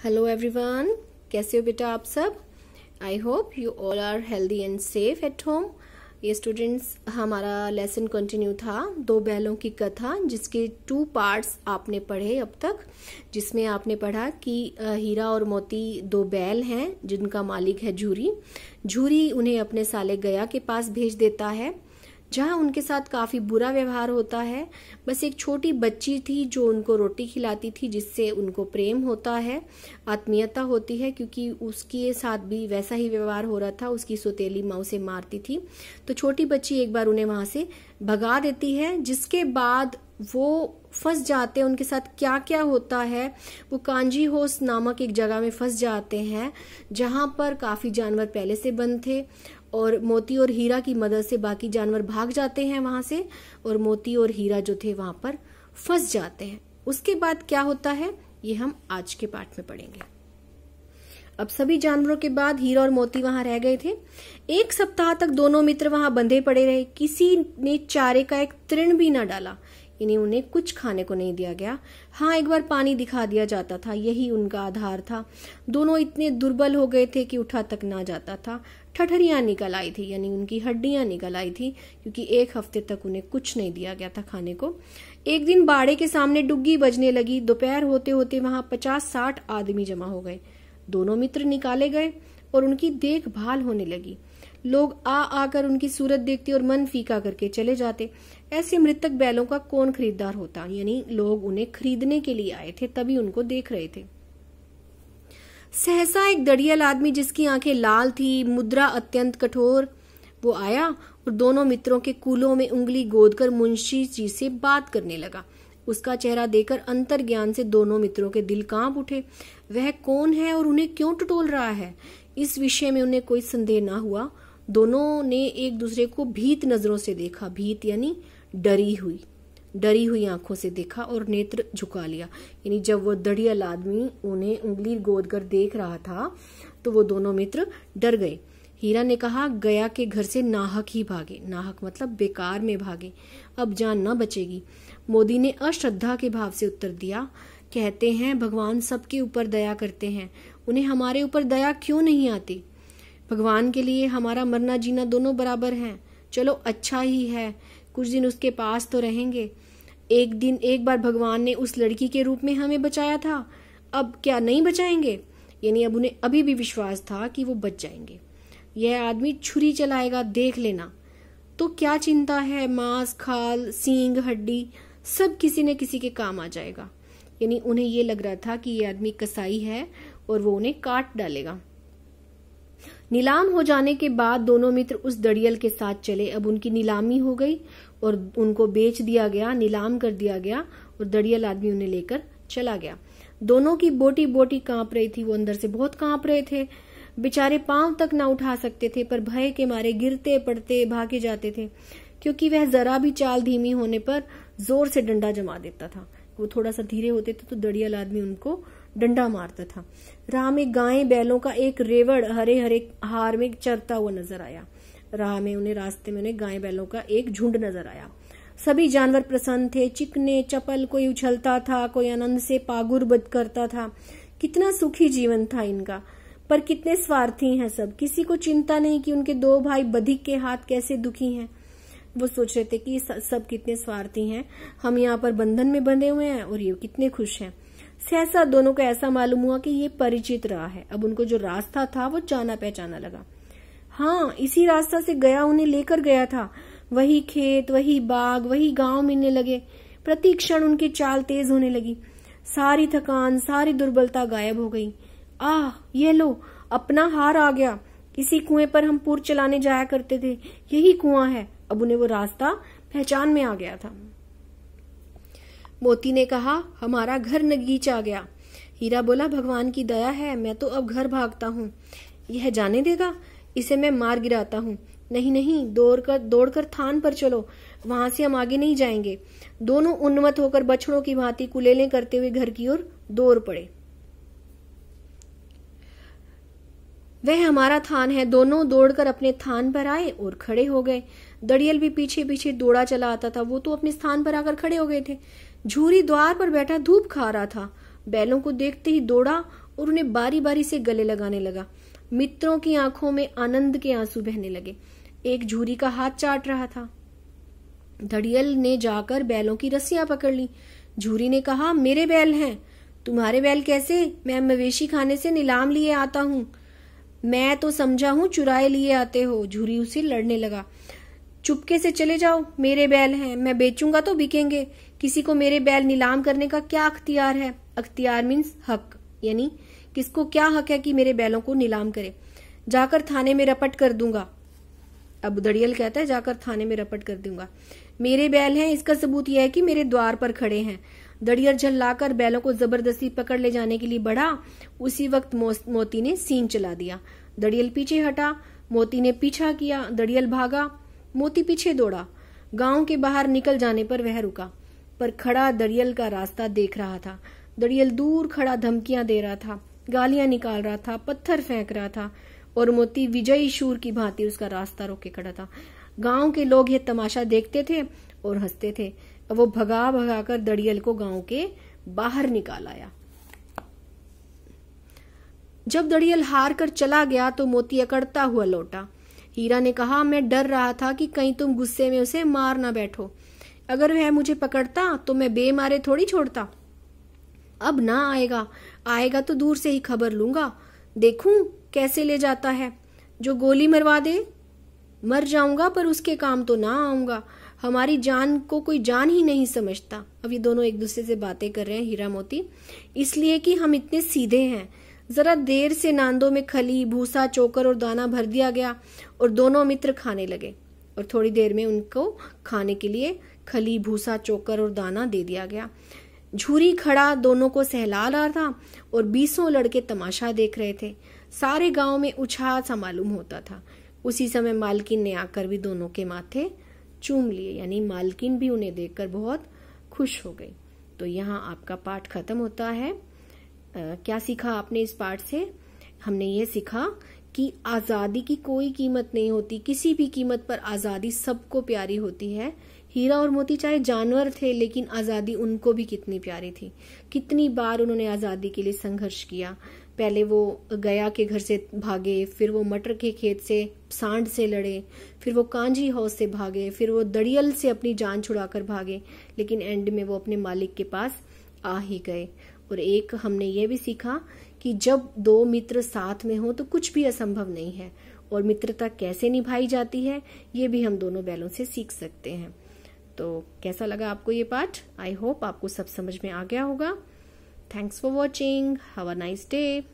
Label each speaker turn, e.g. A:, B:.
A: Hello everyone, कैसे हो बेटा आप सब। I hope you all are healthy and safe at home. ये स्टूडेंट्स, हमारा लेसन कंटिन्यू था दो बैलों की कथा, जिसके 2 पार्ट्स आपने पढ़े अब तक। जिसमें आपने पढ़ा कि हीरा और मोती 2 बैल हैं जिनका मालिक है झूरी। झूरी उन्हें अपने साले गया के पास भेज देता है, जहां उनके साथ काफी बुरा व्यवहार होता है। बस एक छोटी बच्ची थी जो उनको रोटी खिलाती थी, जिससे उनको प्रेम होता है, आत्मीयता होती है, क्योंकि उसके साथ भी वैसा ही व्यवहार हो रहा था। उसकी सौतेली माँ उसे मारती थी। तो छोटी बच्ची एक बार उन्हें वहां से भगा देती है, जिसके बाद वो फंस जाते हैं। उनके साथ क्या क्या होता है, वो कांजी होस नामक एक जगह में फंस जाते हैं, जहां पर काफी जानवर पहले से बंद थे, और मोती और हीरा की मदद से बाकी जानवर भाग जाते हैं वहां से, और मोती और हीरा जो थे वहां पर फंस जाते हैं। उसके बाद क्या होता है ये हम आज के पाठ में पढ़ेंगे। अब सभी जानवरों के बाद हीरा और मोती वहां रह गए थे। 1 सप्ताह तक दोनों मित्र वहां बंधे पड़े रहे। किसी ने चारे का एक तृण भी न डाला, यानी उन्हें कुछ खाने को नहीं दिया गया। हाँ, एक बार पानी दिखा दिया जाता था, यही उनका आधार था। दोनों इतने दुर्बल हो गए थे कि उठा तक ना जाता था। ठठरियां निकल आई थी, यानी उनकी हड्डियां निकल आई थी, क्योंकि 1 हफ्ते तक उन्हें कुछ नहीं दिया गया था खाने को। एक दिन बाड़े के सामने डुग्गी बजने लगी। दोपहर होते होते वहां 50-60 आदमी जमा हो गए। दोनों मित्र निकाले गए और उनकी देखभाल होने लगी। लोग आकर उनकी सूरत देखते और मन फीका करके चले जाते। ऐसे मृतक बैलों का कौन खरीदार होता, यानी लोग उन्हें खरीदने के लिए आए थे, तभी उनको देख रहे थे। सहसा एक दड़ियल आदमी, जिसकी आंखें लाल थी, मुद्रा अत्यंत कठोर, वो आया और दोनों मित्रों के कूलों में उंगली गोदकर मुंशी जी से बात करने लगा। उसका चेहरा देखकर अंतर ज्ञान से दोनों मित्रों के दिल कांप उठे। वह कौन है और उन्हें क्यों टटोल रहा है, इस विषय में उन्हें कोई संदेह न हुआ। दोनों ने एक दूसरे को भीत नजरों से देखा। भीत यानी डरी हुई आंखों से देखा और नेत्र झुका लिया। यानी जब वो दड़ियल आदमी उन्हें उंगली गोद कर देख रहा था तो वो दोनों मित्र डर गए। हीरा ने कहा, गया के घर से नाहक ही भागे। नाहक मतलब बेकार में भागे, अब जान न बचेगी। मोदी ने अश्रद्धा के भाव से उत्तर दिया, कहते हैं भगवान सबके ऊपर दया करते हैं, उन्हें हमारे ऊपर दया क्यों नहीं आती। भगवान के लिए हमारा मरना जीना दोनों बराबर हैं। चलो अच्छा ही है, कुछ दिन उसके पास तो रहेंगे। एक बार भगवान ने उस लड़की के रूप में हमें बचाया था, अब क्या नहीं बचाएंगे। यानी अब उन्हें अभी भी विश्वास था कि वो बच जाएंगे। यह आदमी छुरी चलाएगा, देख लेना। तो क्या चिंता है, मांस, खाल, सींग, हड्डी सब किसी न किसी के काम आ जाएगा। यानी उन्हें ये लग रहा था कि ये आदमी कसाई है और वो उन्हें काट डालेगा। नीलाम हो जाने के बाद दोनों मित्र उस दड़ियल के साथ चले। अब उनकी नीलामी हो गई और उनको बेच दिया गया, नीलाम कर दिया गया, और दड़ियल आदमी उन्हें लेकर चला गया। दोनों की बोटी बोटी कांप रही थी, वो अंदर से बहुत कांप रहे थे। बेचारे पांव तक ना उठा सकते थे, पर भय के मारे गिरते पड़ते भागे जाते थे, क्योंकि वह जरा भी चाल धीमी होने पर जोर से डंडा जमा देता था। वो थोड़ा सा धीरे होते थे तो दड़ियल आदमी उनको डंडा मारता था। राह में गायें बैलों का एक रेवड़ हरे हरे हार में चरता हुआ नजर आया। रास्ते में उन्हें गायें बैलों का एक झुंड नजर आया। सभी जानवर प्रसन्न थे, चिकने चपल, कोई उछलता था, कोई आनंद से पागुर बद करता था। कितना सुखी जीवन था इनका, पर कितने स्वार्थी हैं सब। किसी को चिंता नहीं कि उनके 2 भाई बधिक के हाथ कैसे दुखी हैं। वो सोच रहे थे कि सब कितने स्वार्थी हैं, हम यहाँ पर बंधन में बंधे हुए हैं और ये कितने खुश हैं। सहसा दोनों को ऐसा मालूम हुआ कि ये परिचित राह है। अब उनको जो रास्ता था वो जाना पहचाना लगा। हाँ, इसी रास्ता से गया उन्हें लेकर गया था। वही खेत, वही बाग, वही गांव मिलने लगे। प्रति क्षण उनकी चाल तेज होने लगी। सारी थकान, सारी दुर्बलता गायब हो गई। आह, ये लो, अपना हार आ गया। इसी कुएं पर हम पुर चलाने जाया करते थे, यही कुआं है। अब उन्हें वो रास्ता पहचान में आ गया था। मोती ने कहा, हमारा घर नगीच आ गया। हीरा बोला, भगवान की दया है, मैं तो अब घर भागता हूँ। यह जाने देगा, इसे मैं मार गिराता हूँ। नहीं, दौड़कर थान पर चलो, वहां से हम आगे नहीं जाएंगे। दोनों उन्मत्त होकर बछड़ों की भांति कुलेलें करते हुए घर की ओर दौड़ पड़े। वह हमारा थान है। दोनों दौड़कर अपने थान पर आए और खड़े हो गए। दड़ियल भी पीछे पीछे दौड़ा चला आता था। वो तो अपने स्थान पर आकर खड़े हो गए थे। झूरी द्वार पर बैठा धूप खा रहा था। बैलों को देखते ही दौड़ा और उन्हें बारी बारी से गले लगाने लगा। मित्रों की आंखों में आनंद के आंसू बहने लगे। एक झूरी का हाथ चाट रहा था। धड़ियल ने जाकर बैलों की रस्सियां पकड़ ली। झूरी ने कहा, मेरे बैल हैं। तुम्हारे बैल कैसे? मैं मवेशी खाने से नीलाम लिए आता हूं। मैं तो समझा हूं चुराए लिए आते हो। झूरी उसे लड़ने लगा। चुपके से चले जाओ, मेरे बैल हैं, मैं बेचूंगा तो बिकेंगे। किसी को मेरे बैल नीलाम करने का क्या अख्तियार है? अख्तियार मीन्स हक, यानी किसको क्या हक है कि मेरे बैलों को नीलाम करे? जाकर थाने में रपट कर दूंगा। अब धड़ियल कहता है, जाकर थाने में रपट कर दूंगा। मेरे बैल हैं, इसका सबूत यह है कि मेरे द्वार पर खड़े हैं। धड़ियल झल्लाकर बैलों को जबरदस्ती पकड़ ले जाने के लिए बढ़ा। उसी वक्त मोती ने सींग चला दिया। धड़ियल पीछे हटा, मोती ने पीछा किया। धड़ियल भागा, मोती पीछे दौड़ा। गांव के बाहर निकल जाने पर वह रुका, पर खड़ा धड़ियल का रास्ता देख रहा था। धड़ियल दूर खड़ा धमकियां दे रहा था, गालियां निकाल रहा था, पत्थर फेंक रहा था, और मोती विजयी शूर की भांति उसका रास्ता रोके खड़ा था। गांव के लोग ये तमाशा देखते थे और हंसते थे। वो भगा भगाकर धड़ियल को गांव के बाहर निकाल आया। जब धड़ियल हार कर चला गया तो मोती अकड़ता हुआ लौटा। हीरा ने कहा, मैं डर रहा था कि कहीं तुम गुस्से में उसे मार ना बैठो। अगर वह मुझे पकड़ता तो मैं बेमारे थोड़ी छोड़ता। अब ना आएगा, आएगा तो दूर से ही खबर लूंगा, देखूं कैसे ले जाता है। जो गोली मरवा दे, मर जाऊंगा पर उसके काम तो ना आऊंगा। हमारी जान को कोई जान ही नहीं समझता। अब ये दोनों एक दूसरे से बातें कर रहे हैं, हीरा मोती, इसलिए कि हम इतने सीधे हैं। जरा देर से नांदों में खली, भूसा, चोकर और दाना भर दिया गया और दोनों मित्र खाने लगे। और थोड़ी देर में उनको खाने के लिए खली, भूसा, चोकर और दाना दे दिया गया। झूरी खड़ा दोनों को सहला रहा था और 20 लड़के तमाशा देख रहे थे। सारे गांव में उछाल सा मालूम होता था। उसी समय मालकिन ने आकर भी दोनों के माथे चूम लिए, यानी मालकिन भी उन्हें देखकर बहुत खुश हो गई। तो यहाँ आपका पाठ खत्म होता है। क्या सीखा आपने इस पाठ से? हमने ये सीखा कि आजादी की कोई कीमत नहीं होती, किसी भी कीमत पर आजादी सबको प्यारी होती है। हीरा और मोती चाहे जानवर थे, लेकिन आजादी उनको भी कितनी प्यारी थी। कितनी बार उन्होंने आजादी के लिए संघर्ष किया। पहले वो गया के घर से भागे, फिर वो मटर के खेत से सांड से लड़े, फिर वो कांजी हाउस से भागे, फिर वो धड़ियल से अपनी जान छुड़ाकर भागे, लेकिन एंड में वो अपने मालिक के पास आ ही गए। और एक हमने ये भी सीखा कि जब दो मित्र साथ में हो तो कुछ भी असंभव नहीं है, और मित्रता कैसे निभाई जाती है ये भी हम दोनों बैलों से सीख सकते हैं। तो कैसा लगा आपको ये पाठ? आई होप आपको सब समझ में आ गया होगा। Thanks for watching. Have a nice day.